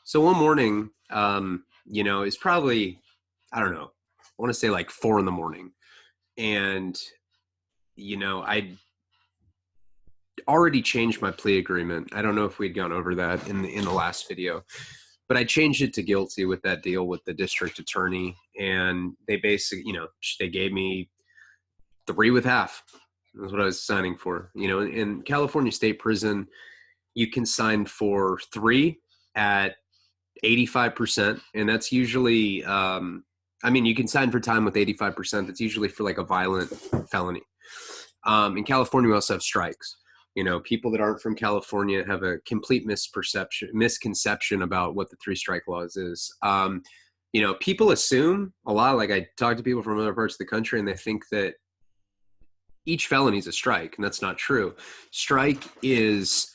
So one morning, it's probably, I don't know, I want to say like 4 in the morning. And, I already changed my plea agreement. I don't know if we'd gone over that in the last video, but I changed it to guilty with that deal with the district attorney. And they basically, they gave me 3 with half. That's what I was signing for. In California State Prison, you can sign for 3 at 85%, and that's usually you can sign for time with 85%. That's usually for like a violent felony. In California, we also have strikes. People that aren't from California have a complete misconception about what the 3 strike laws is. People assume a lot, like I talk to people from other parts of the country, and they think that each felony is a strike, and that's not true. Strike is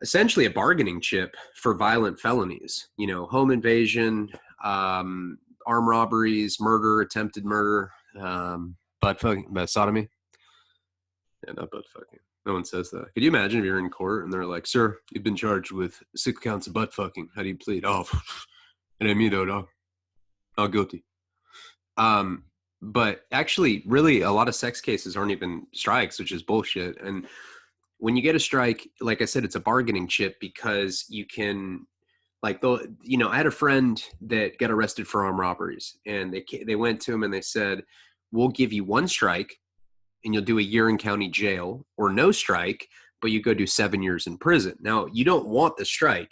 essentially a bargaining chip for violent felonies, home invasion, armed robberies, murder, attempted murder, butt sodomy. Yeah, not butt fucking. No one says that. Could you imagine if you're in court and they're like, "Sir, you've been charged with 6 counts of butt fucking. How do you plead?" "Oh, it ain't me though, dog. Not guilty." But actually, really, a lot of sex cases aren't even strikes, which is bullshit. And when you get a strike, like I said, it's a bargaining chip because you can, I had a friend that got arrested for armed robberies, and they went to him and they said, "We'll give you 1 strike and you'll do a year in county jail, or no strike, but you go do 7 years in prison." Now, you don't want the strike.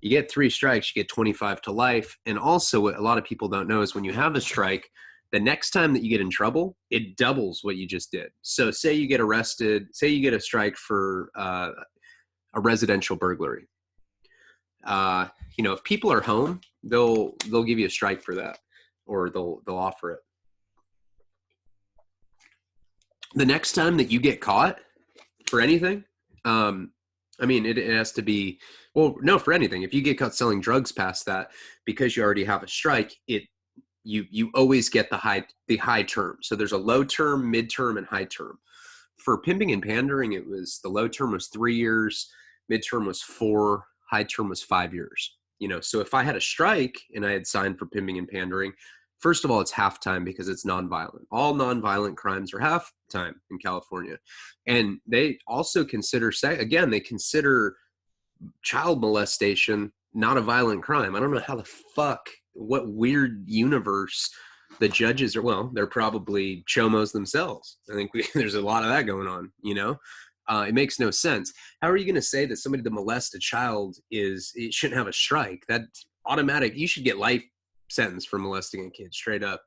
You get 3 strikes, you get 25 to life. And also what a lot of people don't know is when you have a strike, the next time that you get in trouble, it doubles what you just did. So say you get arrested, say you get a strike for a residential burglary. If people are home, they'll give you a strike for that, or they'll offer it. The next time that you get caught for anything, it has to be, well, no, for anything. If you get caught selling drugs past that, because you already have a strike, you always get the high term. So there's a low term, mid term, and high term. For pimping and pandering, the low term was 3 years, mid term was 4, high term was 5 years. So if I had a strike and I had signed for pimping and pandering, first of all, it's half-time because it's nonviolent. All nonviolent crimes are half-time in California. And they also consider, they consider child molestation not a violent crime. I don't know how the fuck, what weird universe the judges are. Well, they're probably chomos themselves. I think there's a lot of that going on, It makes no sense. How are you going to say that somebody that molests a child it shouldn't have a strike? That's automatic. You should get life sentence for molesting a kid, straight up.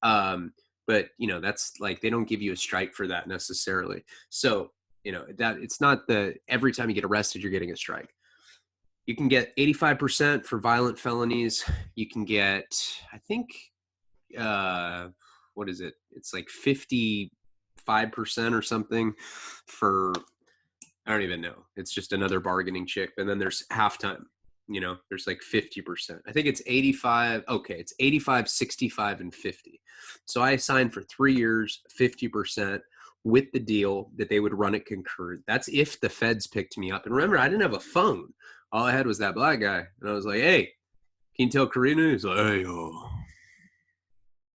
But that's like, they don't give you a strike for that necessarily. So that it's not every time you get arrested you're getting a strike. You can get 85% for violent felonies. You can get, I think, what is it? It's like 55% or something for, I don't even know. It's just another bargaining chip. And then there's halftime. There's like 50%. I think it's 85. Okay, it's 85, 65, and 50. So I signed for 3 years, 50%, with the deal that they would run it concurrent. That's if the feds picked me up. And remember, I didn't have a phone. All I had was that black guy. And I was like, "Hey, can you tell Karina?" He's like, "Hey,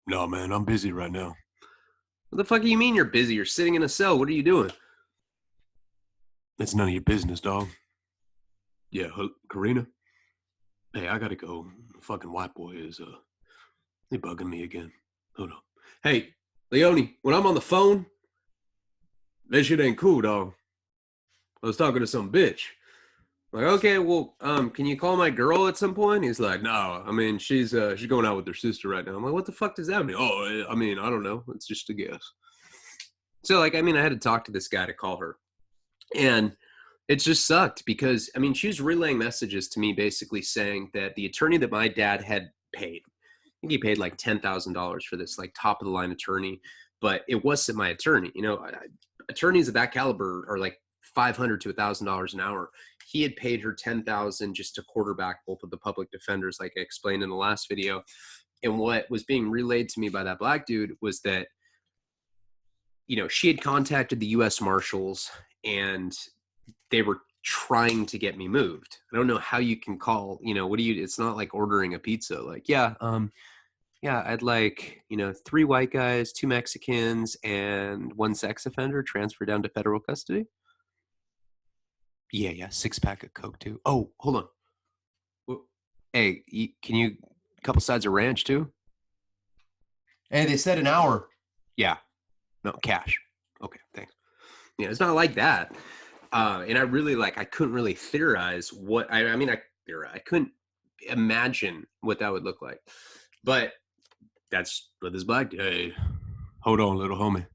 no, man, I'm busy right now." "What the fuck do you mean you're busy? You're sitting in a cell. What are you doing?" "It's none of your business, dog." "Yeah, Karina? Hey, I gotta go. The fucking white boy is they bugging me again. Hold on. Hey, Leone, when I'm on the phone, that shit ain't cool, dog. I was talking to some bitch." Like, "Okay, well, can you call my girl at some point?" He's like, "No, she's going out with her sister right now." I'm like, "What the fuck does that mean?" "Oh, I don't know. It's just a guess." So, I had to talk to this guy to call her. And it just sucked because, she was relaying messages to me basically saying that the attorney that my dad had paid, I think he paid like $10,000 for this, like, top of the line attorney, but it wasn't my attorney. Attorneys of that caliber are like $500 to $1,000 an hour. He had paid her $10,000 just to quarterback both of the public defenders, like I explained in the last video. And what was being relayed to me by that black dude was that, she had contacted the U.S. Marshals and they were trying to get me moved. I don't know how you can call, what do you, it's not like ordering a pizza. Like, yeah, I'd like, 3 white guys, 2 Mexicans, and 1 sex offender transferred down to federal custody. Yeah, 6-pack of Coke too. Oh, hold on. Hey, can you, a couple sides of ranch too? Hey, they said an hour. Yeah, no, cash. Okay, thanks. Yeah, it's not like that. And I really I couldn't really theorize what, I couldn't imagine what that would look like. But that's what this black, hey, hold on, little homie.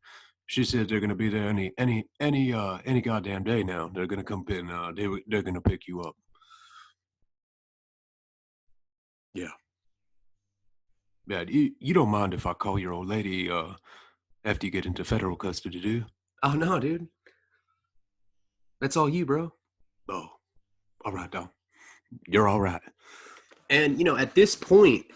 She said they're gonna be there any goddamn day now. They're gonna come in. They're gonna pick you up. Yeah. Yeah. You don't mind if I call your old lady after you get into federal custody, do you? Oh no, dude. That's all you, bro. Oh, all right, dog. You're all right. And at this point,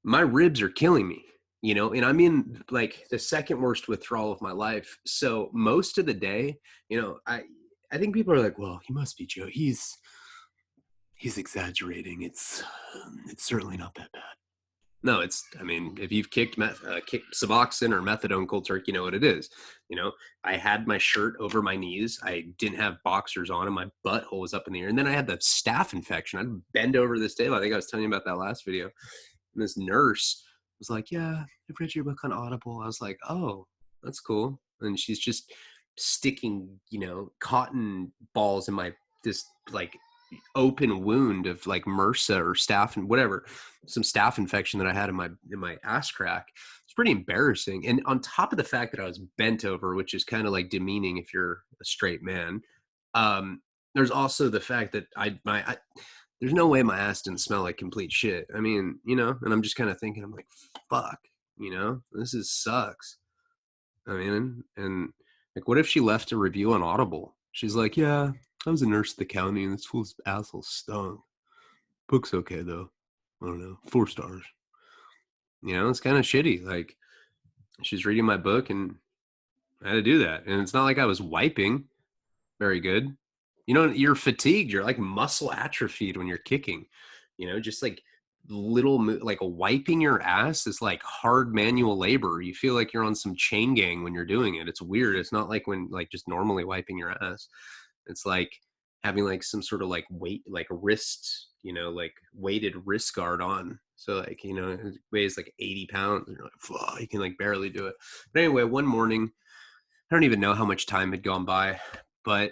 my ribs are killing me. And I'm in the second worst withdrawal of my life. So most of the day, I think people are like, well, he must be Joe. He's exaggerating. It's certainly not that bad. No, if you've kicked Suboxone or methadone cold turkey, you know what it is. I had my shirt over my knees. I didn't have boxers on and my butthole was up in the air. And then I had the staph infection. I'd bend over this table. I think I was telling you about that last video. And this nurse was like, yeah, I've read your book on Audible. I was like, oh, that's cool. And she's just sticking, cotton balls in this open wound of MRSA or staph and whatever, some staph infection that I had in my ass crack. It's pretty embarrassing. And on top of the fact that I was bent over, which is kind of demeaning if you're a straight man, there's also the fact that there's no way my ass didn't smell like complete shit. And I'm just kind of thinking, I'm like, fuck, this sucks. And what if she left a review on Audible? She's like, yeah, I was a nurse at the county and this fool's asshole stunk. Book's okay though. I don't know, 4 stars. It's kind of shitty. She's reading my book and I had to do that. And it's not like I was wiping very good. You're fatigued. You're muscle atrophied when you're kicking. Just wiping your ass is hard manual labor. You feel like you're on some chain gang when you're doing it. It's weird. It's not like when just normally wiping your ass. It's like having some sort of weight, wrist, weighted wrist guard on. So it weighs 80 pounds and you're like, fuck, you can barely do it. But anyway, one morning, I don't even know how much time had gone by, but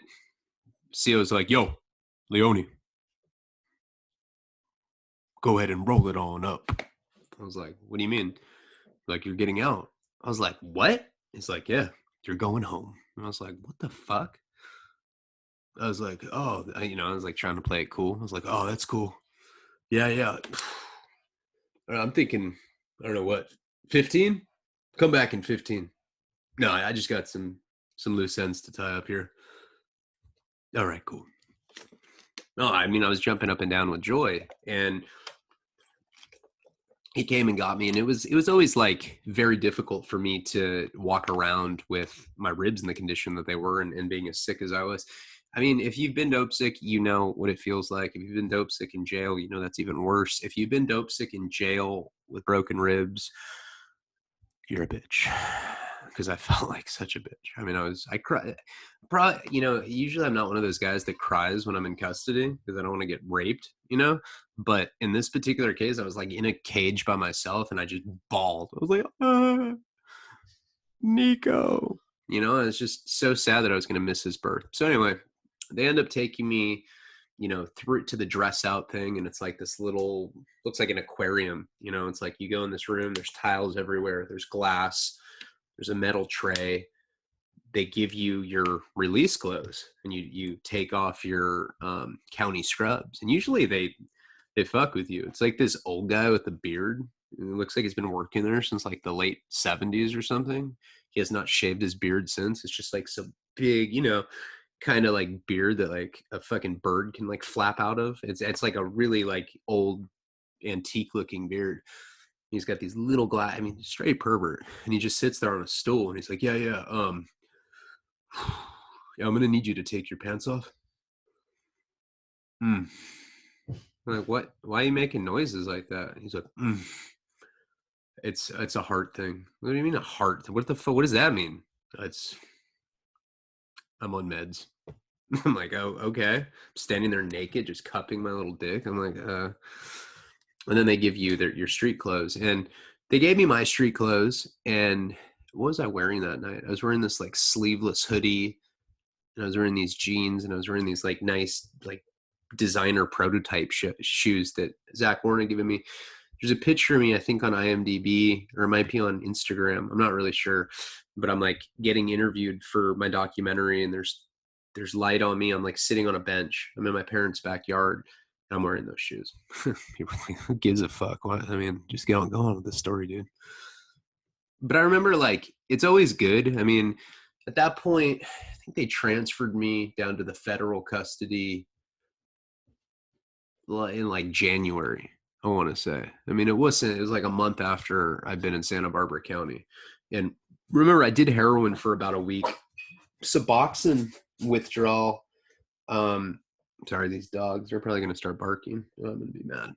CO was like, yo, Leone, go ahead and roll it on up. I was like, what do you mean? You're getting out. I was like, what? He's like, yeah, you're going home. And I was like, what the fuck? I was like, oh, I was trying to play it cool. I was like, oh, that's cool. Yeah. I'm thinking, I don't know what, 15? Come back in 15. No, I just got some loose ends to tie up here. All right, cool. No, I was jumping up and down with joy, and he came and got me, and it was always very difficult for me to walk around with my ribs in the condition that they were and being as sick as I was. If you've been dope sick, you know what it feels like. If you've been dope sick in jail, that's even worse. If you've been dope sick in jail with broken ribs, you're a bitch. Because I felt like such a bitch. I cried. Probably, usually I'm not one of those guys that cries when I'm in custody because I don't want to get raped, But in this particular case, I was in a cage by myself and I just bawled. I was like, Nico. It's just so sad that I was going to miss his birth. So anyway, they end up taking me, through to the dress out thing. And it's this little, looks like an aquarium. It's you go in this room, there's tiles everywhere, there's glass, there's a metal tray. They give you your release clothes and you take off your county scrubs. And usually they fuck with you. It's this old guy with a beard. It looks like he's been working there since the late 70s or something. He has not shaved his beard since. It's just some big, kind of beard that a fucking bird can flap out of. It's a really old antique looking beard. He's got these little glass, straight pervert. And he just sits there on a stool and he's like, yeah, I'm going to need you to take your pants off. I'm like, what? Why are you making noises like that? He's like, it's a heart thing. What do you mean a heart? What the fuck? What does that mean? It's I'm on meds. I'm like, oh, okay. I'm standing there naked, just cupping my little dick. I'm like, and then they give you your street clothes. And they gave me my street clothes. And what was I wearing that night? I was wearing this like sleeveless hoodie, and I was wearing these jeans, and I was wearing these like nice, like designer prototype shoes that Zach Warren had given me. There's a picture of me, I think, on IMDb, or it might be on Instagram. I'm not really sure, but I'm like getting interviewed for my documentary, and there's light on me. I'm like sitting on a bench. I'm in my parents' backyard. And I'm wearing those shoes. People are like, who gives a fuck? What? I mean, just get on going with this story, dude. But I remember, like, it's always good. I mean, at that point, I think they transferred me down to the federal custody in like January, I want to say. I mean, it was like a month after I'd been in Santa Barbara County. And remember, I did heroin for about a week. Suboxone withdrawal. Sorry, these dogs are probably going to start barking. I'm going to be mad.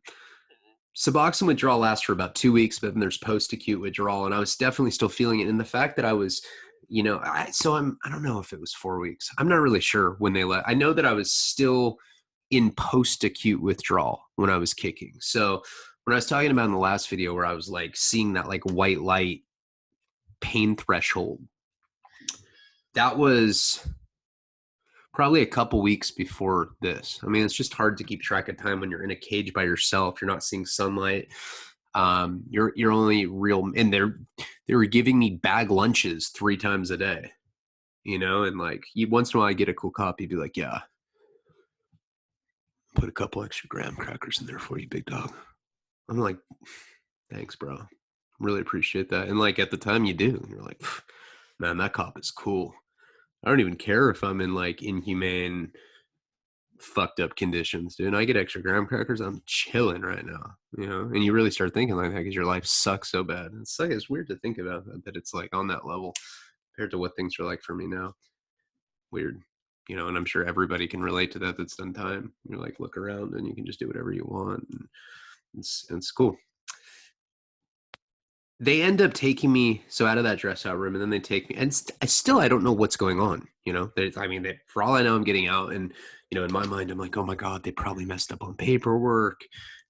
Suboxone withdrawal lasts for about 2 weeks, but then there's post-acute withdrawal, and I was definitely still feeling it. And the fact that I was, I don't know if it was 4 weeks. I'm not really sure when they let. I know that I was still in post-acute withdrawal when I was kicking. So when I was talking about in the last video where I was like seeing that like white light pain threshold, that was probably a couple weeks before this. I mean, it's just hard to keep track of time when you're in a cage by yourself. You're not seeing sunlight. You're only real, and they were giving me bag lunches 3 times a day, and like once in a while I get a cool cop, he'd be like, yeah, put a couple extra graham crackers in there for you, big dog. I'm like, thanks, bro. Really appreciate that. And like at the time you do, you're like, man, that cop is cool. I don't even care if I'm in like inhumane, fucked up conditions, dude. I get extra graham crackers, I'm chilling right now, and you really start thinking like that because your life sucks so bad. It's weird to think about that it's like on that level compared to what things are like for me now. Weird. And I'm sure everybody can relate to that that's done time. You're like, look around and you can just do whatever you want, and it's cool. They end up taking me out of that dress out room, and then they take me, and I don't know what's going on. For all I know, I'm getting out, and in my mind, I'm like, oh my god, they probably messed up on paperwork.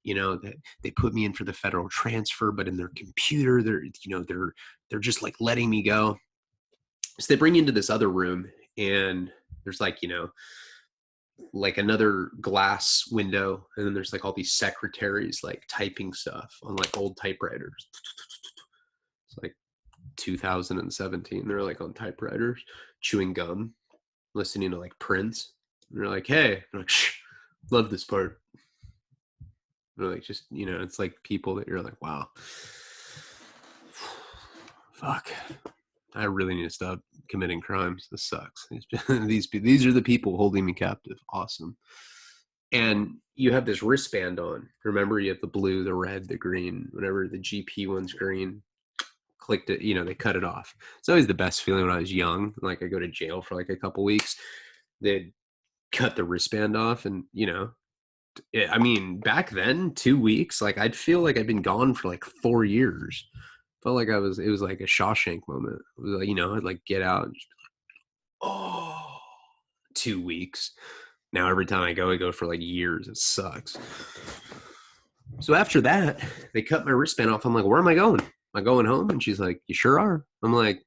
That they put me in for the federal transfer, but in their computer, they're just like letting me go. So they bring you into this other room, and there's like another glass window, and then there's like all these secretaries like typing stuff on like old typewriters. It's like 2017. They're like on typewriters, chewing gum, listening to like Prince. And they're like, hey, I'm like, shh, love this part. They're like, just, it's like people that you're like, wow, fuck, I really need to stop committing crimes. This sucks. These are the people holding me captive. Awesome. And you have this wristband on. Remember, you have the blue, the red, the green. Whenever the GP one's green, clicked it, they cut it off. It's always the best feeling when I was young. Like I go to jail for like a couple weeks. They'd cut the wristband off, and I mean, back then, 2 weeks, like I'd feel like I'd been gone for like 4 years. Felt like it was like a Shawshank moment. It was like, I'd like get out and just be like, oh, 2 weeks. Now every time I go for like years. It sucks. So after that, they cut my wristband off. I'm like, where am I going? Am I going home? And she's like, you sure are. I'm like,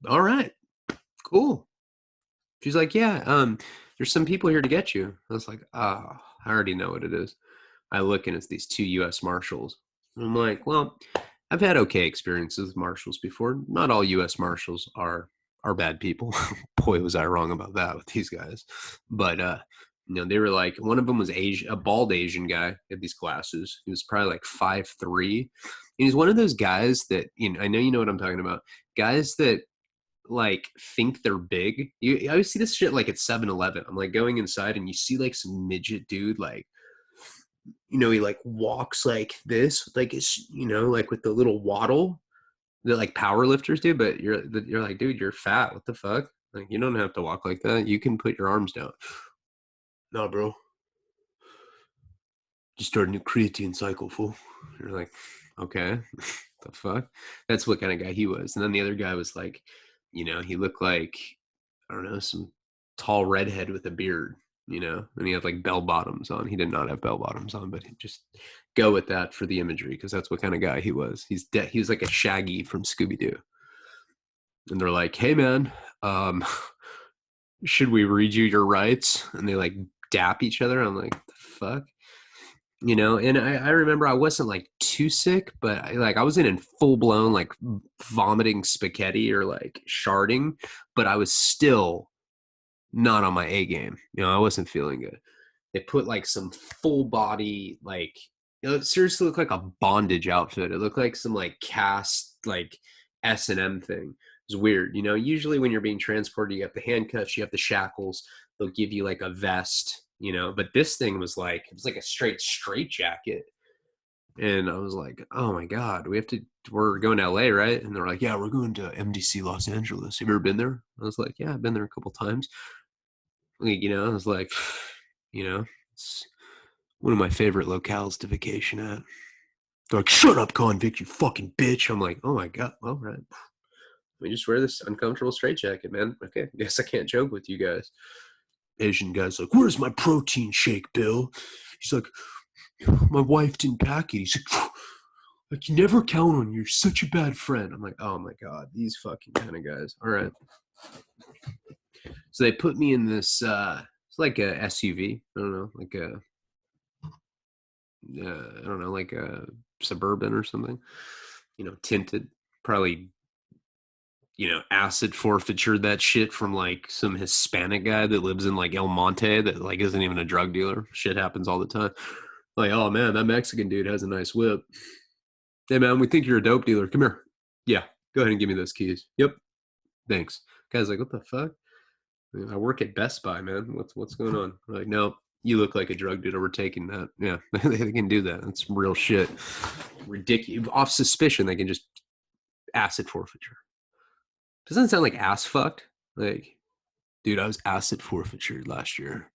all right, cool. She's like, yeah, there's some people here to get you. I was like, I already know what it is. I look, and it's these 2 U.S. Marshals. I'm like, well, I've had okay experiences with Marshals before. Not all U.S. Marshals are bad people. Boy, was I wrong about that with these guys. But they were like, one of them was a bald Asian guy. He had these glasses. He was probably like 5'3". And he's one of those guys that, I know you know what I'm talking about. Guys that like think they're big. I always see this shit like at 7-Eleven. I'm like going inside, and you see like some midget dude, like, he like walks like this, like it's, like with the little waddle that like power lifters do, but you're like, dude, you're fat. What the fuck? Like, you don't have to walk like that. You can put your arms down. No, bro. Just started a new creatine cycle, fool. And you're like, okay, the fuck? That's what kind of guy he was. And then the other guy was like, he looked like, I don't know, some tall redhead with a beard, and he had like bell bottoms on. He did not have bell bottoms on, but just go with that for the imagery because that's what kind of guy he was. He was like a Shaggy from Scooby-Doo. And they're like, hey man, um, should we read you your rights? And they like dap each other. I'm like, the fuck? And I remember I wasn't like too sick, but I wasn't in full blown like vomiting spaghetti or like sharding, but I was still not on my A game. I wasn't feeling good. They put like some full body, like, it seriously looked like a bondage outfit. It looked like some like cast, like S&M thing. It was weird. Usually when you're being transported, you have the handcuffs, you have the shackles, they'll give you like a vest, but this thing was like, it was like a straight jacket. And I was like, oh my God, we're going to LA, right? And they're like, yeah, we're going to MDC Los Angeles. Have you ever been there? I was like, yeah, I've been there a couple times. I was like, it's one of my favorite locales to vacation at. They're like, shut up, convict, you fucking bitch. I'm like, oh my God, all right. Let me just wear this uncomfortable straitjacket, man. Okay, guess I can't joke with you guys. Asian guy's like, where's my protein shake, Bill? He's like, my wife didn't pack it. He's like, you never count on you. You're such a bad friend. I'm like, oh my God, these fucking kind of guys. All right. So they put me in this, it's like a SUV. I don't know, like I don't know, like a Suburban or something, tinted, probably, acid forfeiture that shit from like some Hispanic guy that lives in like El Monte that like isn't even a drug dealer. Shit happens all the time. Like, oh man, that Mexican dude has a nice whip. Hey man, we think you're a dope dealer. Come here. Yeah, go ahead and give me those keys. Yep. Thanks. Guy's like, what the fuck? I work at Best Buy, man. What's going on? We're like, no, you look like a drug dealer. We're taking that. Yeah, they can do that. That's real shit. Ridiculous. Off suspicion, they can just acid forfeiture. Doesn't it sound like ass fucked? Like, dude, I was acid forfeiture last year.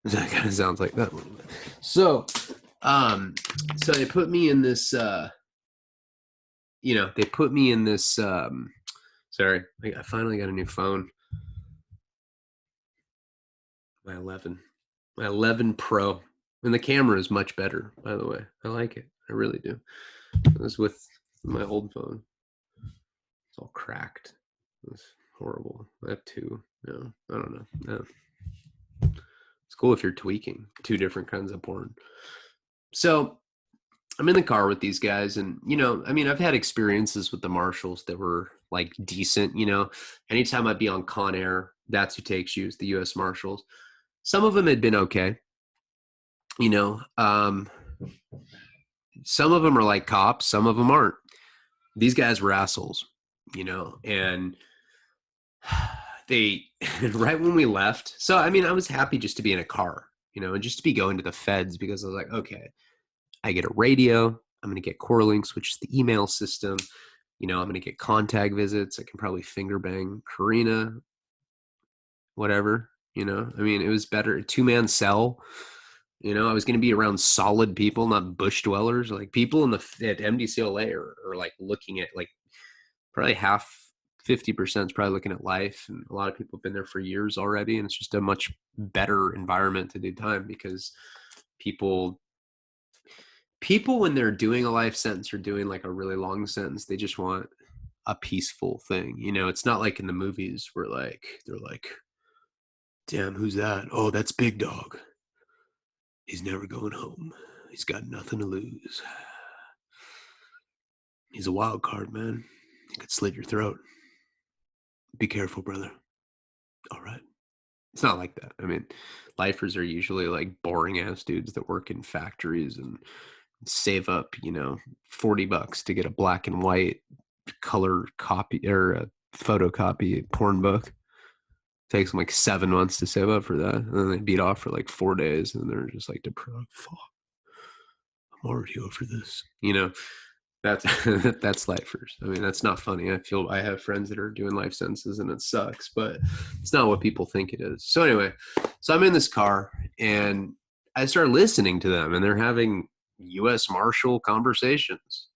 That kind of sounds like that a little bit. So they put me in this, sorry, I finally got a new phone. My 11 Pro. And the camera is much better, by the way. I like it. I really do. I was with my old phone. It's all cracked. It's horrible. I have two. No, I don't know. No. It's cool if you're tweaking 2 different kinds of porn. So I'm in the car with these guys, and I've had experiences with the marshals that were like decent. Anytime I'd be on Con Air, that's who takes you, is the U.S. Marshals. Some of them had been okay. Some of them are like cops, some of them aren't. These guys were assholes, and they, right when we left. So, I was happy just to be in a car, and just to be going to the feds because I was like, okay, I get a radio. I'm going to get Corlinks, which is the email system. I'm going to get contact visits. I can probably finger bang Karina, whatever, it was better. A 2-man cell. I was going to be around solid people, not bush dwellers. Like people at MDCLA are like looking at like probably 50% is probably looking at life. And a lot of people have been there for years already. And it's just a much better environment to do time because people, when they're doing a life sentence or doing like a really long sentence, they just want a peaceful thing. It's not like in the movies where like, they're like, damn, who's that? Oh, that's Big Dog. He's never going home. He's got nothing to lose. He's a wild card, man. He could slit your throat. Be careful, brother. All right. It's not like that. Lifers are usually like boring ass dudes that work in factories and save up, $40 to get a black and white color copy or a photocopy porn book. Takes them like 7 months to save up for that. And then they beat off for like 4 days and they're just like, fuck, I'm already over this. That's lifers. That's not funny. I have friends that are doing life sentences and it sucks, but it's not what people think it is. So anyway, I'm in this car and I started listening to them, and they're having U.S. Marshal conversations,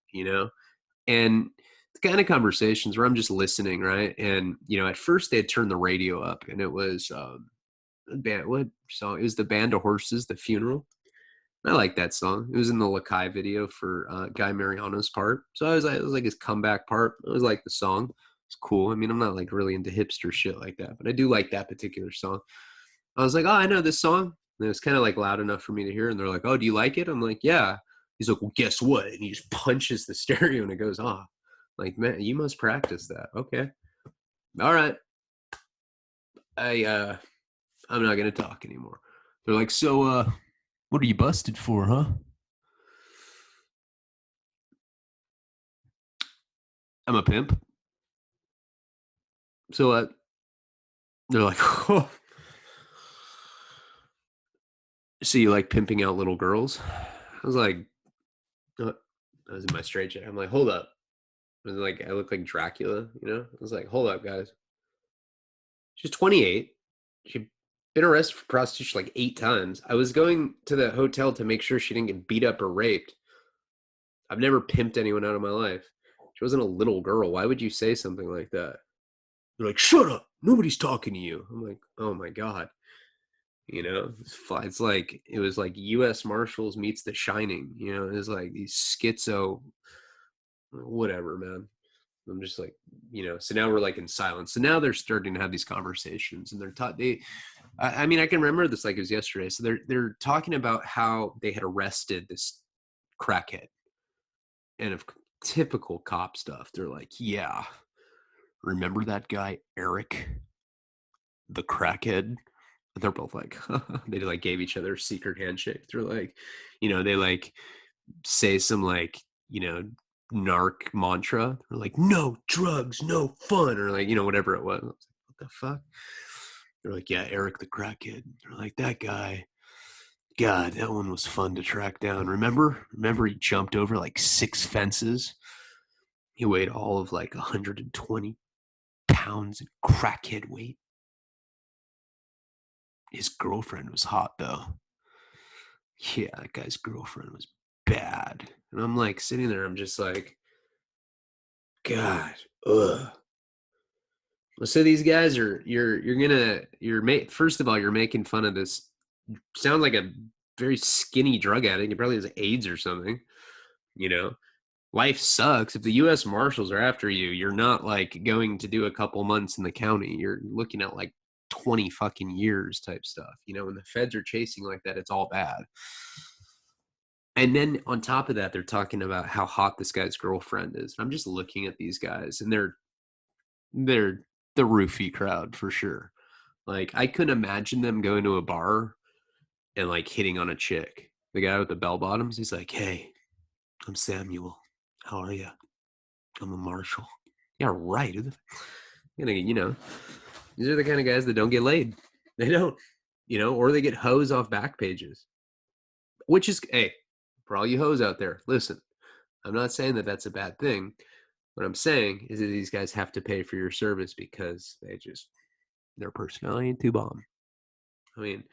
and the kind of conversations where I'm just listening, right? And at first they had turned the radio up, and it was band. What song? It was the Band of Horses, "The Funeral." I like that song. It was in the Lakai video for Guy Mariano's part, so it was like his comeback part. I was like the song. It's cool. I mean, I'm not like really into hipster shit like that, but I do like that particular song. I was like, oh, I know this song. And it was kind of like loud enough for me to hear. And they're like, oh, do you like it? I'm like, yeah. He's like, well, guess what? And he just punches the stereo and it goes off. Like, man, you must practice that. Okay. All right. I'm not gonna talk anymore. They're like, so what are you busted for, huh? I'm a pimp. So they're like, oh, so you like pimping out little girls? I was like, I was in my straight jacket. I'm like, hold up. I was like, I look like Dracula, I was like, hold up, guys. She's 28. She'd been arrested for prostitution like 8 times. I was going to the hotel to make sure she didn't get beat up or raped. I've never pimped anyone out of my life. She wasn't a little girl. Why would you say something like that? They're like, shut up. Nobody's talking to you. I'm like, oh my God. It's like, it was like U.S. Marshals meets The Shining. It was like these schizo, whatever, man. I'm just like, so now we're like in silence. So now they're starting to have these conversations, and they're taught I mean, I can remember this like it was yesterday. So they're talking about how they had arrested this crackhead, and of typical cop stuff. They're like, yeah, remember that guy, Eric, the crackhead? They're both like, they like gave each other a secret handshake. They're like, they like say some like, narc mantra. They're like, no drugs, no fun, or like, whatever it was. I was like, what the fuck? They're like, yeah, Eric the crackhead. They're like, that guy, God, that one was fun to track down. Remember he jumped over like 6 fences. He weighed all of like 120 pounds in crackhead weight. His girlfriend was hot though. Yeah, that guy's girlfriend was bad. And I'm like sitting there, I'm just like, God, ugh. So these guys are first of all, you're making fun of this. Sounds like a very skinny drug addict. He probably has AIDS or something. You know, life sucks. If the U.S. Marshals are after you, you're not like going to do a couple months in the county. You're looking at like 20 fucking years type stuff. When the feds are chasing like that, it's all bad. And then on top of that, they're talking about how hot this guy's girlfriend is. I'm just looking at these guys, and they're the roofie crowd for sure. Like, I couldn't imagine them going to a bar and like hitting on a chick. The guy with the bell bottoms, he's like, "Hey, I'm Samuel. How are you? I'm a marshal." Yeah, right. These are the kind of guys that don't get laid. They don't, or they get hoes off back pages. Which is, hey, for all you hoes out there, listen. I'm not saying that that's a bad thing. What I'm saying is that these guys have to pay for your service because their personality ain't too bomb. I mean,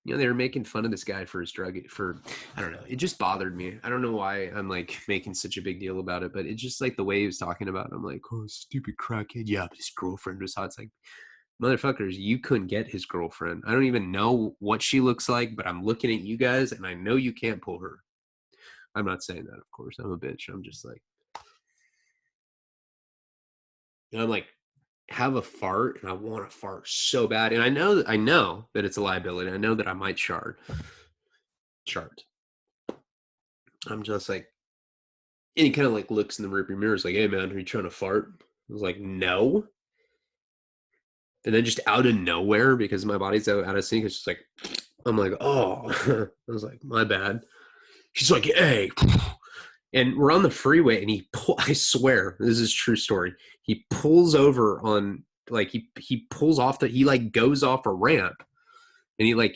they were making fun of this guy for his I don't know. It just bothered me. I don't know why I'm like making such a big deal about it, but it's just like the way he was talking about it. I'm like, oh, stupid crackhead. Yeah, his girlfriend was hot. It's like, motherfuckers, you couldn't get his girlfriend. I don't even know what she looks like, but I'm looking at you guys and I know you can't pull her. I'm not saying that, of course. I'm a bitch. I'm just like, I'm like, have a fart and I want to fart so bad. And I know that it's a liability. I know that I might shart. I'm just like, and he kind of like looks in the rearview mirror. Is like, hey man, are you trying to fart? I was like, no. And then just out of nowhere, because my body's out of sync, it's just like, I'm like, oh. I was like, my bad. She's like, hey. And we're on the freeway, and I swear, this is a true story. He pulls over on, like, he pulls off he like goes off a ramp, and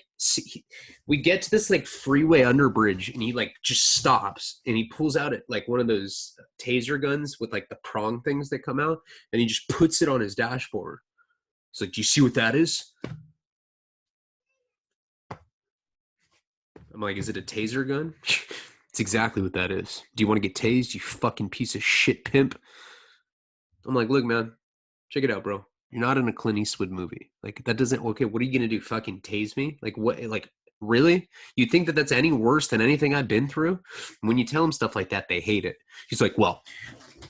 we get to this like freeway underbridge, and he like just stops, and he pulls out like one of those taser guns with like the prong things that come out, and he just puts it on his dashboard. It's like, do you see what that is? I'm like, is it a taser gun? It's exactly what that is. Do you want to get tased, you fucking piece of shit pimp? I'm like, look, man, check it out, bro. You're not in a Clint Eastwood movie. Like, that doesn't, okay, what are you going to do? Fucking tase me? Like, what, like, really? You think that that's any worse than anything I've been through? When you tell them stuff like that, they hate it. He's like, well,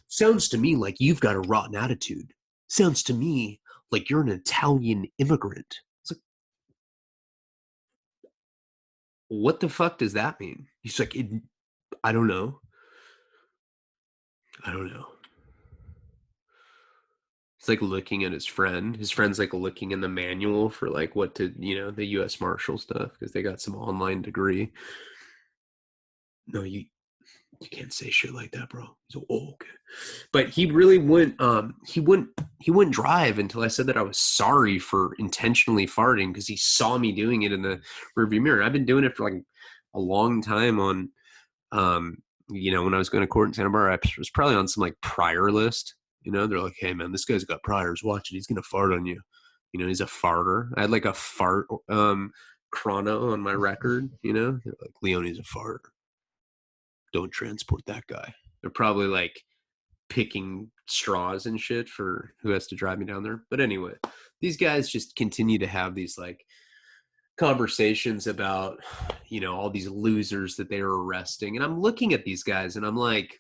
sounds to me like you've got a rotten attitude. Sounds to me like you're an Italian immigrant. It's like, what the fuck does that mean? He's like, I don't know. I don't know. He's like looking at his friend. His friend's like looking in the manual for like what to, the U.S. Marshal stuff because they got some online degree. No, you can't say shit like that, bro. He's like, oh, okay. But he really wouldn't. He wouldn't drive until I said that I was sorry for intentionally farting because he saw me doing it in the rearview mirror. I've been doing it for like a long time on, when I was going to court in Santa Barbara, I was probably on some like prior list. They're like, hey man, this guy's got priors. Watch it. He's gonna fart on you. He's a farter. I had like a fart chrono on my record. They're like, Leone's a farter. Don't transport that guy. They're probably like picking straws and shit for who has to drive me down there. But anyway, these guys just continue to have these like conversations about, all these losers that they are arresting. And I'm looking at these guys and I'm like,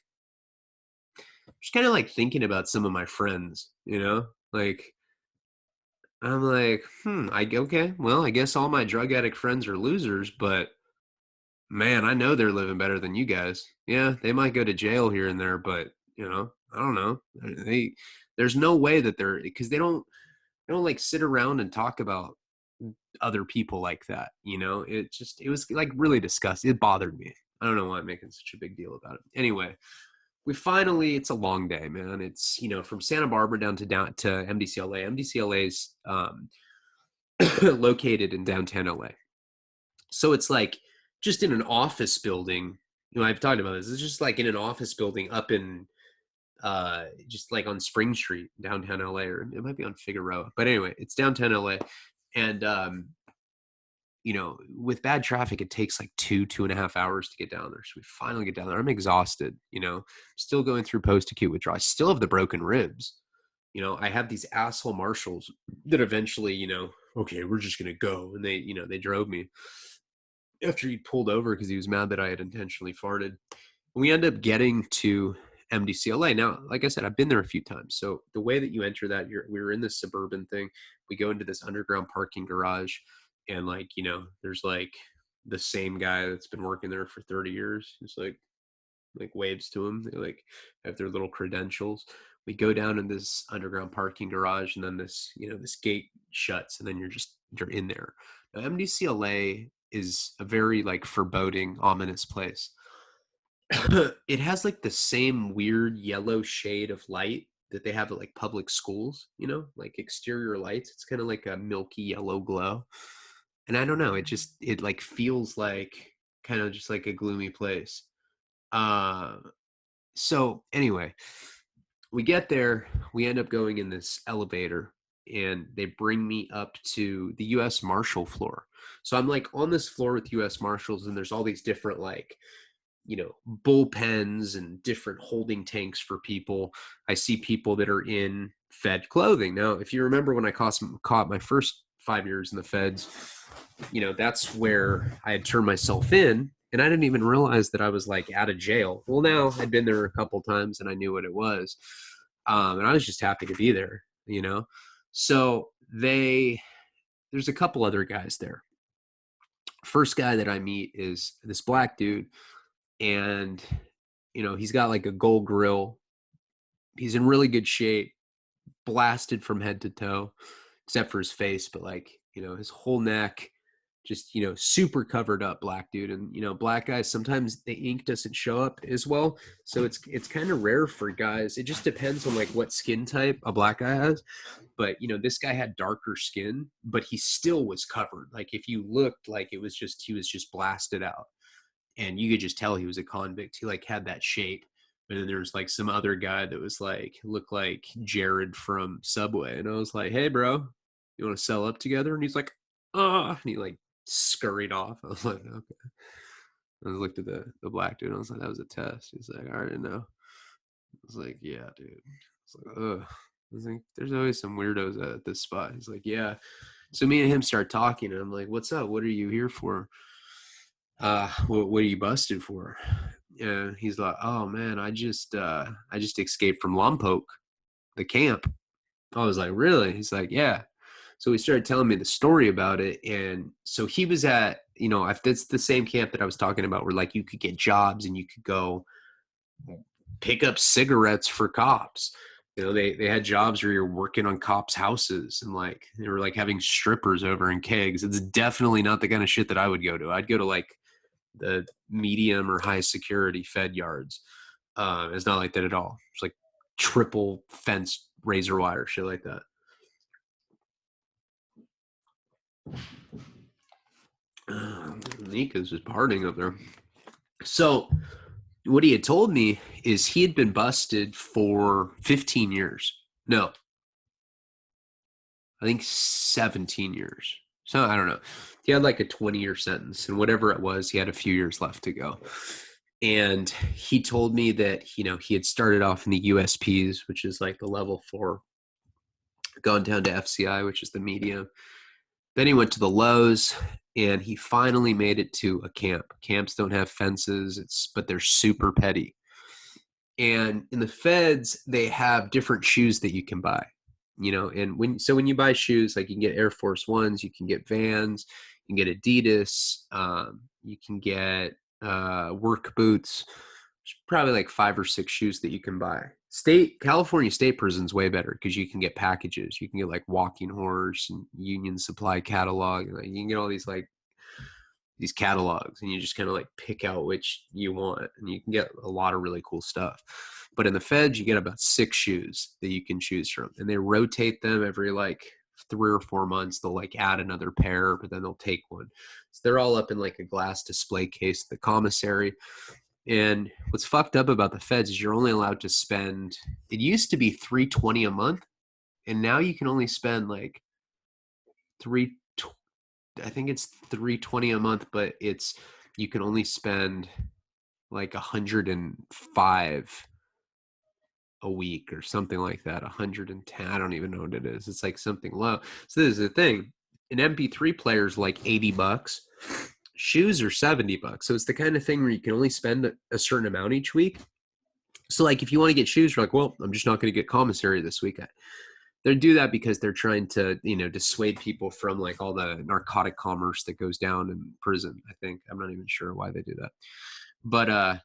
just kind of like thinking about some of my friends, like I'm like, okay, well, I guess all my drug addict friends are losers, but man, I know they're living better than you guys. Yeah, they might go to jail here and there, but I don't know. There's no way that they're because they don't like sit around and talk about other people like that. It was like really disgusting. It bothered me. I don't know why I'm making such a big deal about it. Anyway, it's a long day, man. It's, from Santa Barbara down to MDCLA. MDCLA is located in downtown LA. So it's like just in an office building. I've talked about this. It's just like in an office building up in just like on Spring Street, downtown LA, or it might be on Figueroa. But anyway, it's downtown LA. And with bad traffic, it takes like 2.5 hours to get down there. So we finally get down there. I'm exhausted, still going through post-acute withdrawal. I still have the broken ribs. I have these asshole marshals that eventually, okay, we're just going to go. And they drove me after he pulled over because he was mad that I had intentionally farted. We end up getting to MDCLA. Now, like I said, I've been there a few times. So the way that you enter that, we were in this suburban thing. We go into this underground parking garage, and like, there's like the same guy that's been working there for 30 years. He's like waves to him. They like have their little credentials. We go down in this underground parking garage, and then this, this gate shuts, and then you're in there. Now, MDCLA is a very like foreboding, ominous place. It has like the same weird yellow shade of light that they have at like public schools, like exterior lights. It's kind of like a milky yellow glow. And I don't know, it like feels like kind of just like a gloomy place. Uh so anyway, we get there, we end up going in this elevator and they bring me up to the US Marshal floor. So I'm like on this floor with US Marshals and there's all these different like bullpens and different holding tanks for people. I see people that are in Fed clothing. Now, if you remember when I caught my first 5 years in the Feds, that's where I had turned myself in and I didn't even realize that I was like out of jail. Well, now I'd been there a couple times and I knew what it was. And I was just happy to be there, So there's a couple other guys there. First guy that I meet is this black dude. And he's got like a gold grill. He's in really good shape, blasted from head to toe, except for his face, but like, his whole neck, just, super covered up black dude. And, black guys, sometimes the ink doesn't show up as well. So it's kind of rare for guys. It just depends on like what skin type a black guy has. But, this guy had darker skin, but he still was covered. Like if you looked like he was just blasted out. And you could just tell he was a convict. He like had that shape. And then there's like some other guy that was like, looked like Jared from Subway. And I was like, hey bro, you want to sell up together? And he's like, and he like scurried off. I was like, okay. I looked at the black dude. And I was like, that was a test. He's like, I already know. I was like, yeah, dude. I was like, ugh. I was like, there's always some weirdos at this spot. He's like, yeah. So me and him start talking, and I'm like, what's up? What are you here for? What are you busted for? And he's like, oh man, I just escaped from Lompoc, the camp. I was like, really? He's like, yeah. So he started telling me the story about it. And so he was at, that's the same camp that I was talking about, where like you could get jobs and you could go pick up cigarettes for cops. They had jobs where you're working on cops' houses, and like they were like having strippers over in kegs. It's definitely not the kind of shit that I would go to. I'd go to like the medium or high security Fed yards. It's not like that at all. It's like triple fenced razor wire, shit like that. Nika's just partying up there. So what he had told me is he had been busted for 15 years. No, I think 17 years. So I don't know. He had like a 20-year sentence, and whatever it was, he had a few years left to go. And he told me that, he had started off in the USPs, which is like the level 4, gone down to FCI, which is the medium. Then he went to the lows, and he finally made it to a camp. Camps don't have fences, but they're super petty. And in the feds, they have different shoes that you can buy, and when you buy shoes, like you can get Air Force Ones, you can get Vans, you can get Adidas, you can get work boots. There's probably like 5 or 6 shoes that you can buy. California State Prison's way better because you can get packages. You can get like Walking Horse and Union Supply catalog, and like, you can get all these catalogs, and you just kind of like pick out which you want, and you can get a lot of really cool stuff. But in the feds, you get about 6 shoes that you can choose from, and they rotate them every like 3 or 4 months. They'll like add another pair, but then they'll take one. So they're all up in like a glass display case at the commissary. And what's fucked up about the feds is you're only allowed to spend, it used to be $320 a month, and now you can only spend like I think it's $320 a month, but you can only spend like 105 a week or something like that. 110. I don't even know what it is. It's like something low. So this is the thing. An MP3 player is like $80. Shoes are $70. So it's the kind of thing where you can only spend a certain amount each week. So like if you want to get shoes, you're like, well, I'm just not going to get commissary this week. They do that because they're trying to, dissuade people from like all the narcotic commerce that goes down in prison. I think I'm not even sure why they do that. But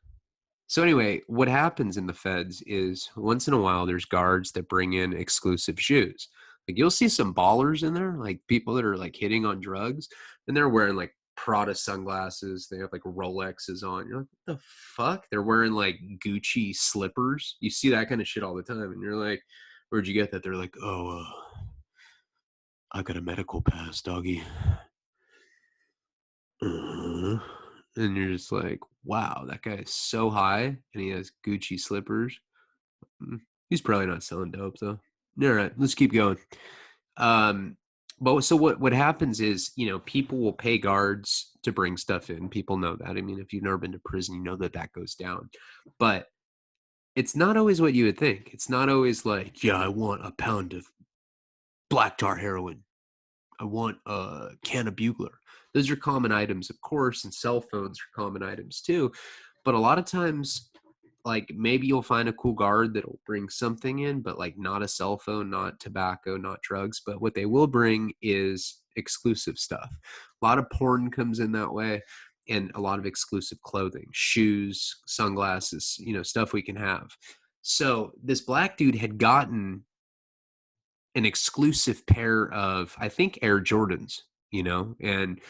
so anyway, what happens in the feds is once in a while there's guards that bring in exclusive shoes. Like you'll see some ballers in there, like people that are like hitting on drugs, and they're wearing like Prada sunglasses. They have like Rolexes on. You're like, what the fuck? They're wearing like Gucci slippers. You see that kind of shit all the time, and you're like, where'd you get that? They're like, oh, I got a medical pass, doggy. And you're just like, wow, that guy is so high, and he has Gucci slippers. He's probably not selling dope, though. All right, let's keep going. But so what happens is, people will pay guards to bring stuff in. People know that. I mean, if you've never been to prison, you know that goes down. But it's not always what you would think. It's not always like, yeah, I want a pound of black tar heroin. I want a can of Bugler. Those are common items, of course, and cell phones are common items too. But a lot of times, like maybe you'll find a cool guard that'll bring something in, but like not a cell phone, not tobacco, not drugs. But what they will bring is exclusive stuff. A lot of porn comes in that way, and a lot of exclusive clothing, shoes, sunglasses, stuff we can have. So this black dude had gotten an exclusive pair of, I think, Air Jordans, and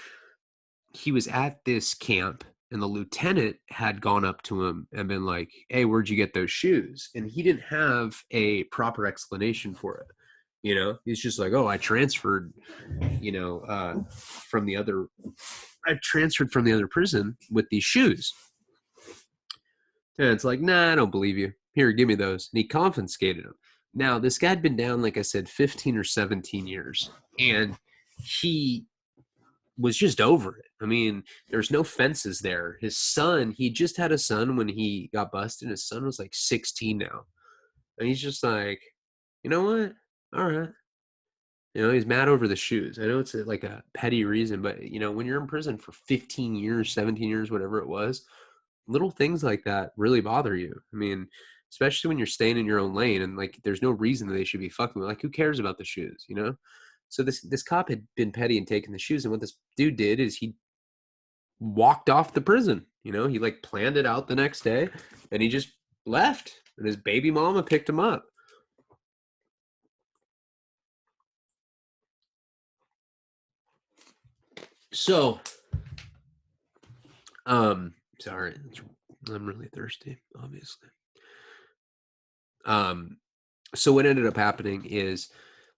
he was at this camp, and the lieutenant had gone up to him and been like, hey, where'd you get those shoes? And he didn't have a proper explanation for it. He's just like, oh, I transferred from the other prison with these shoes. And it's like, nah, I don't believe you. Here, give me those. And he confiscated them. Now, this guy had been down, like I said, 15 or 17 years. And he was just over it. I mean, there's no fences there. His son, he just had a son when he got busted. His son was like 16 now. And he's just like, you know what? All right. He's mad over the shoes. I know it's like a petty reason, but when you're in prison for 15 years, 17 years, whatever it was, little things like that really bother you. I mean, especially when you're staying in your own lane and like there's no reason that they should be fucking with. Like, who cares about the shoes? So this cop had been petty and taken the shoes, and what this dude did is he walked off the prison. He like planned it out the next day, and he just left, and his baby mama picked him up. So, sorry, I'm really thirsty, obviously. So what ended up happening is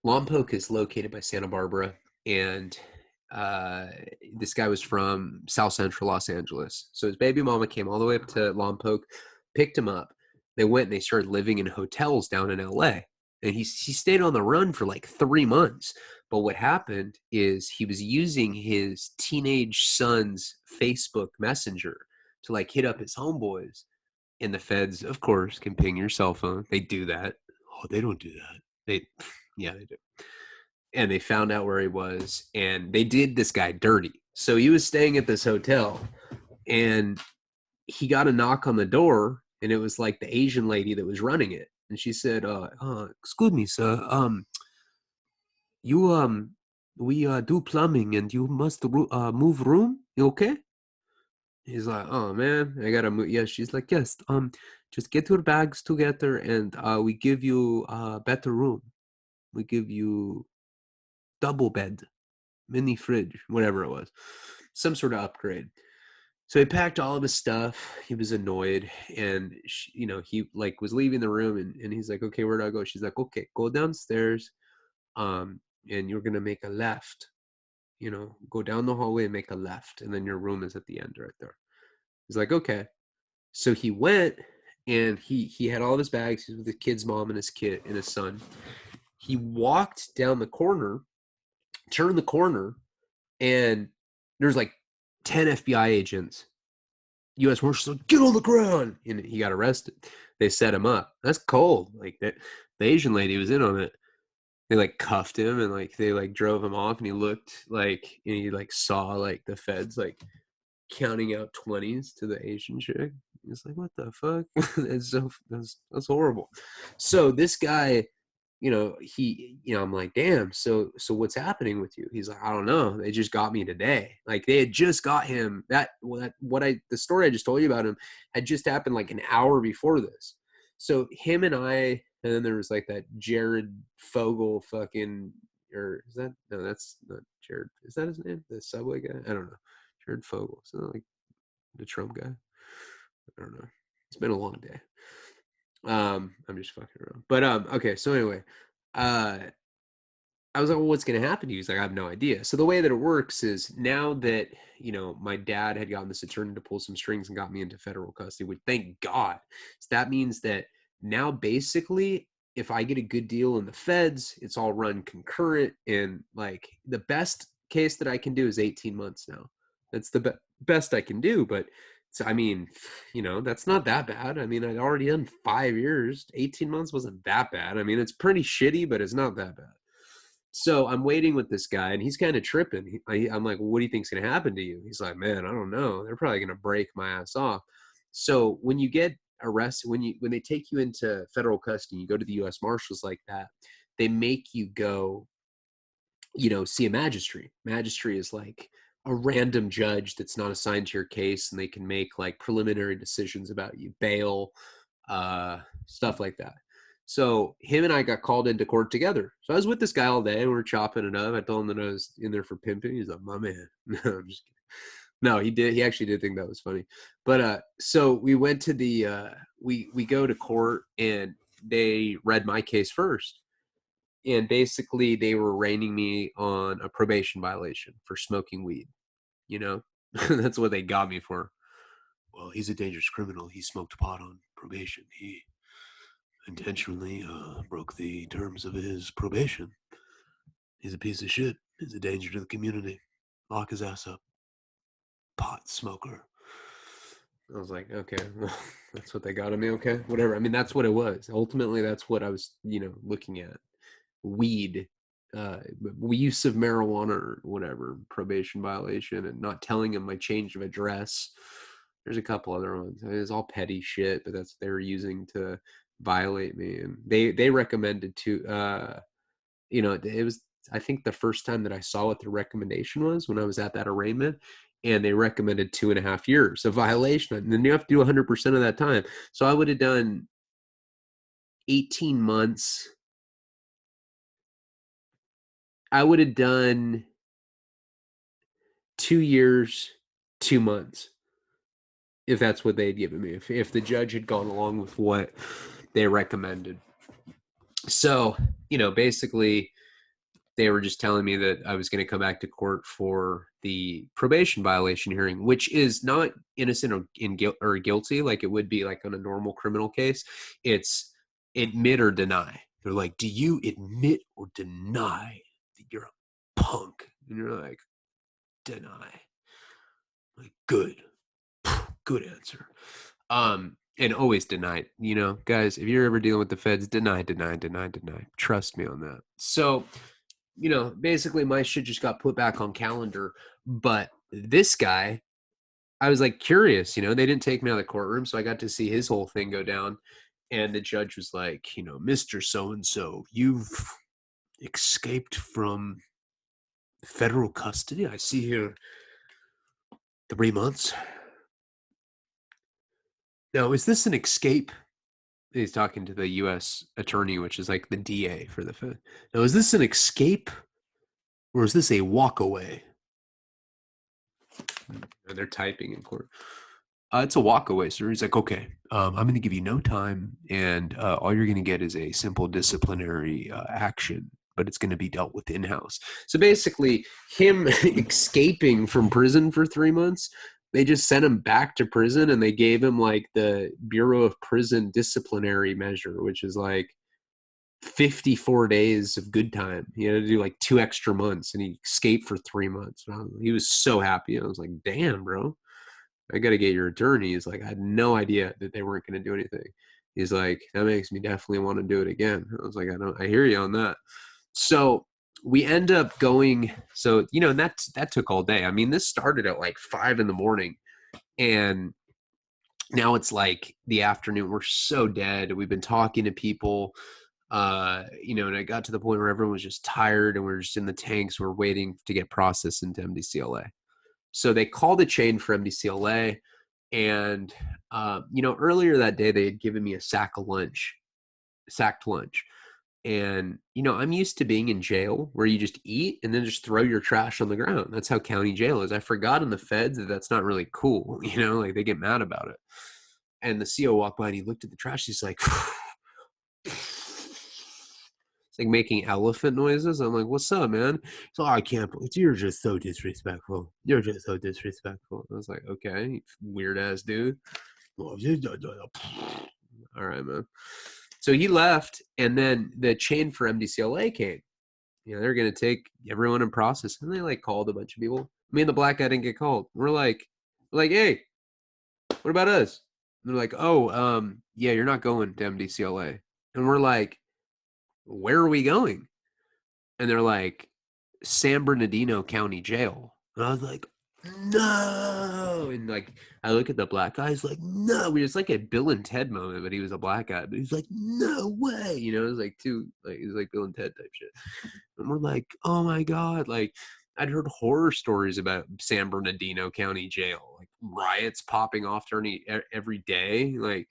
Lompoc is located by Santa Barbara, and this guy was from South Central Los Angeles. So his baby mama came all the way up to Lompoc, picked him up. They went and they started living in hotels down in LA. And he stayed on the run for like 3 months. But what happened is he was using his teenage son's Facebook Messenger to like hit up his homeboys. And the feds, of course, can ping your cell phone. They do that. Oh, they don't do that. Yeah, they do. And they found out where he was, and they did this guy dirty. So he was staying at this hotel, and he got a knock on the door, and it was like the Asian lady that was running it. And she said, excuse me, sir, you, we do plumbing, and you must move room. You okay? He's like, oh man, I gotta move. Yeah, she's like, yes, just get your bags together, and we give you a better room. We give you double bed, mini fridge, whatever it was, some sort of upgrade. So he packed all of his stuff. He was annoyed, and he like was leaving the room, and he's like, okay, where do I go? She's like, okay, go downstairs, and you're gonna make a left. Go down the hallway and make a left, and then your room is at the end right there. He's like, okay. So he went, and he had all of his bags. He's with his kid's mom and his kid and his son. He walked down the corner, turned the corner, and there's like 10 FBI agents. U.S. Marshals like, get on the ground, and he got arrested. They set him up. That's cold. Like that, the Asian lady was in on it. They like cuffed him and like they like drove him off, and he looked like, and he like saw like the feds like counting out 20s to the Asian chick. It's like, what the fuck? That's horrible. So this guy, I'm like, damn. So what's happening with you? He's like, I don't know. They just got me today. Like they had just got him. The story I just told you about him had just happened like an hour before this. So him and I, and then there was like that Jared Fogle fucking, or is that, no, that's not Jared. Is that his name? The Subway guy? I don't know. Jared Fogle. Is that like the Trump guy? I don't know. It's been a long day. I'm just fucking around. But okay, so anyway, uh I was like, well, what's gonna happen to you? He's like, I have no idea. So the way that it works is now that my dad had gotten this attorney to pull some strings and got me into federal custody, which thank God. So that means that now basically if I get a good deal in the feds, it's all run concurrent, and like the best case that I can do is 18 months now. That's the best I can do, but so, I mean, that's not that bad. I mean, I'd already done 5 years. 18 months wasn't that bad. I mean, it's pretty shitty, but it's not that bad. So I'm waiting with this guy, and he's kind of tripping. I'm like, well, what do you think's going to happen to you? He's like, man, I don't know. They're probably going to break my ass off. So when you get arrested, when they take you into federal custody, you go to the U.S. Marshals like that, they make you go, see a magistrate. Magistrate is like a random judge that's not assigned to your case, and they can make like preliminary decisions about you, bail, stuff like that. So him and I got called into court together. So I was with this guy all day. We were chopping it up. I told him that I was in there for pimping. He's like, my man. No, I'm just kidding. No, he did. He actually did think that was funny. But so we went to the we go to court, and they read my case first. And basically they were arraigning me on a probation violation for smoking weed. That's what they got me for. Well, he's a dangerous criminal. He smoked pot on probation. He intentionally broke the terms of his probation. He's a piece of shit. He's a danger to the community. Lock his ass up. Pot smoker. I was like, okay, well, that's what they got on me. Okay, whatever. I mean, that's what it was. Ultimately, that's what I was, looking at. Weed, use of marijuana or whatever, probation violation, and not telling them my change of address. There's a couple other ones. I mean, it's all petty shit, but that's what they were using to violate me. And they recommended to, it was, I think, the first time that I saw what the recommendation was when I was at that arraignment, and they recommended 2.5 years of violation, and then you have to do 100% of that time. So I would have done 18 months. I would have done 2 years, 2 months, if that's what they had given me, if the judge had gone along with what they recommended. So, basically, they were just telling me that I was going to come back to court for the probation violation hearing, which is not innocent or guilty like it would be like on a normal criminal case. It's admit or deny. They're like, do you admit or deny that you're a punk? And you're like, deny. Like, good answer. And always deny. Guys, if you're ever dealing with the feds, deny. Trust me on that. So, basically my shit just got put back on calendar. But this guy, I was like curious, they didn't take me out of the courtroom, so I got to see his whole thing go down. And the judge was like, Mr. So-and-so, you've escaped from federal custody. I see here 3 months. Now, is this an escape? He's talking to the U.S. attorney, which is like the DA for the Fed. Now, is this an escape or is this a walk away? And they're typing in court. It's a walk away, sir. He's like, okay, I'm going to give you no time, and all you're going to get is a simple disciplinary action, but it's going to be dealt with in house. So basically, him escaping from prison for 3 months, they just sent him back to prison, and they gave him like the Bureau of Prison disciplinary measure, which is like 54 days of good time. He had to do like 2 extra months, and he escaped for 3 months. He was so happy. I was like, damn, bro, I got to get your attorney. He's like, I had no idea that they weren't going to do anything. He's like, that makes me definitely want to do it again. I was like, I hear you on that. So we end up going. So, that took all day. I mean, this started at like 5 a.m, and now it's like the afternoon. We're so dead. We've been talking to people, and I got to the point where everyone was just tired, and we're just in the tanks. We're waiting to get processed into MDCLA. So they called the chain for MDCLA. And, earlier that day, they had given me a sacked lunch. And, I'm used to being in jail where you just eat and then just throw your trash on the ground. That's how county jail is. I forgot in the feds that that's not really cool. Like they get mad about it. And the CO walked by and he looked at the trash. He's like, it's like making elephant noises. I'm like, what's up, man? So I can't believe you're just so disrespectful. You're just so disrespectful. I was like, okay, weird ass dude. All right, man. So he left, and then the chain for MDCLA came. They're gonna take everyone in process, and they like called a bunch of people. Me and the black guy didn't get called. We're like, hey, what about us? And they're like, oh, yeah, you're not going to MDCLA. And we're like, where are we going? And they're like, San Bernardino County Jail. And I was like, no. And like, I look at the black guy, he's like, no. We just like a Bill and Ted moment, but he was a black guy. But he's like, no way. It was like it was like Bill and Ted type shit. And we're like, oh my God. Like, I'd heard horror stories about San Bernardino County Jail, like riots popping off during every day. Like,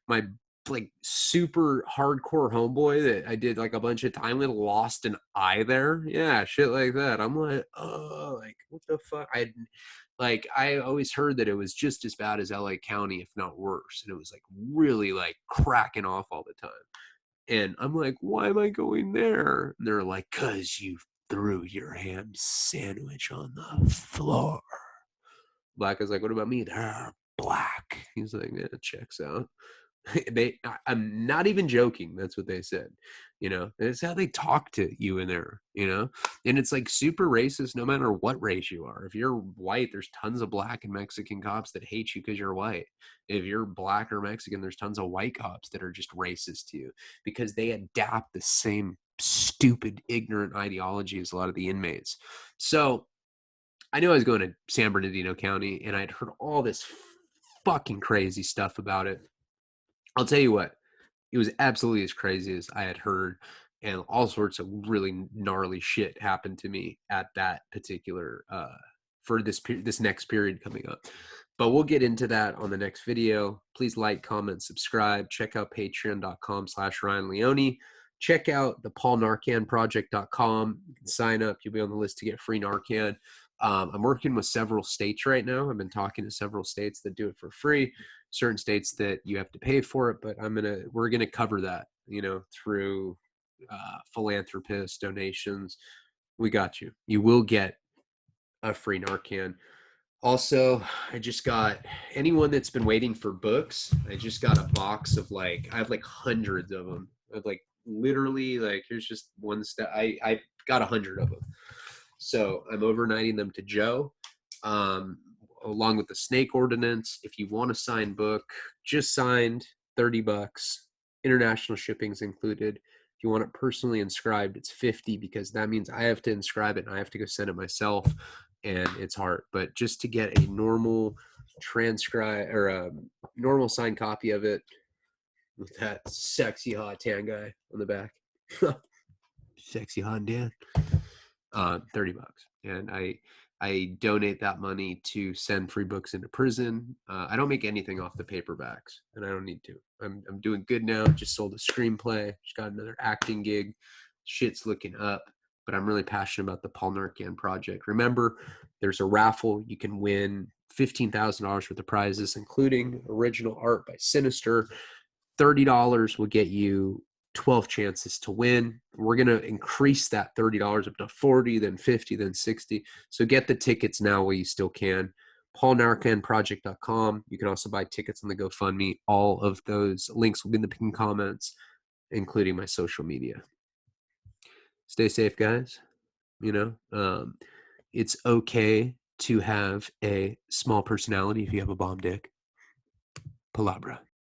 my like super hardcore homeboy that I did like a bunch of time with lost an eye there. Yeah, shit like that. I'm like, oh, like what the fuck? I always heard that it was just as bad as LA County, if not worse. And it was like really like cracking off all the time. And I'm like, why am I going there? And they're like, cause you threw your ham sandwich on the floor. Black is like, what about me? They're black. He's like, yeah, it checks out. I'm not even joking. That's what they said. It's how they talk to you in there, and it's like super racist no matter what race you are. If you're white, there's tons of black and Mexican cops that hate you because you're white. If you're black or Mexican, there's tons of white cops that are just racist to you because they adapt the same stupid, ignorant ideology as a lot of the inmates. So I knew I was going to San Bernardino County, and I'd heard all this fucking crazy stuff about it. I'll tell you what, it was absolutely as crazy as I had heard, and all sorts of really gnarly shit happened to me at that particular for this next period coming up. But we'll get into that on the next video. Please like, comment, subscribe. Check out patreon.com/Ryan Leone. Check out the paulnarcanproject.com. You can sign up. You'll be on the list to get free Narcan. I'm working with several states right now. I've been talking to several states that do it for free, certain states that you have to pay for it, but we're gonna cover that, through philanthropists, donations. We got you. You will get a free Narcan. Also, I just got anyone that's been waiting for books. I just got a box of I have hundreds of them. I have literally here's just one step. I got 100 of them. So I'm overnighting them to Joe, along with the snake ordinance. If you want a signed book, just signed, $30. International shipping's included. If you want it personally inscribed, it's $50 because that means I have to inscribe it and I have to go send it myself, and it's hard. But just to get a normal transcribe or a normal signed copy of it with that sexy hot tan guy on the back, sexy hot Dan. $30, and I donate that money to send free books into prison. I don't make anything off the paperbacks, and I don't need to. I'm doing good now. Just sold a screenplay. Just got another acting gig. Shit's looking up, but I'm really passionate about the Paul Narcan Project. Remember, there's a raffle. You can win $15,000 worth of prizes, including original art by Sinister. $30 will get you 12 chances to win. We're going to increase that $30 up to 40, then 50, then 60. So get the tickets now while you still can. paulnarcanproject.com. You can also buy tickets on the GoFundMe. All of those links will be in the pinned comments, including my social media. Stay safe, guys. It's okay to have a small personality if you have a bomb dick. Palabra.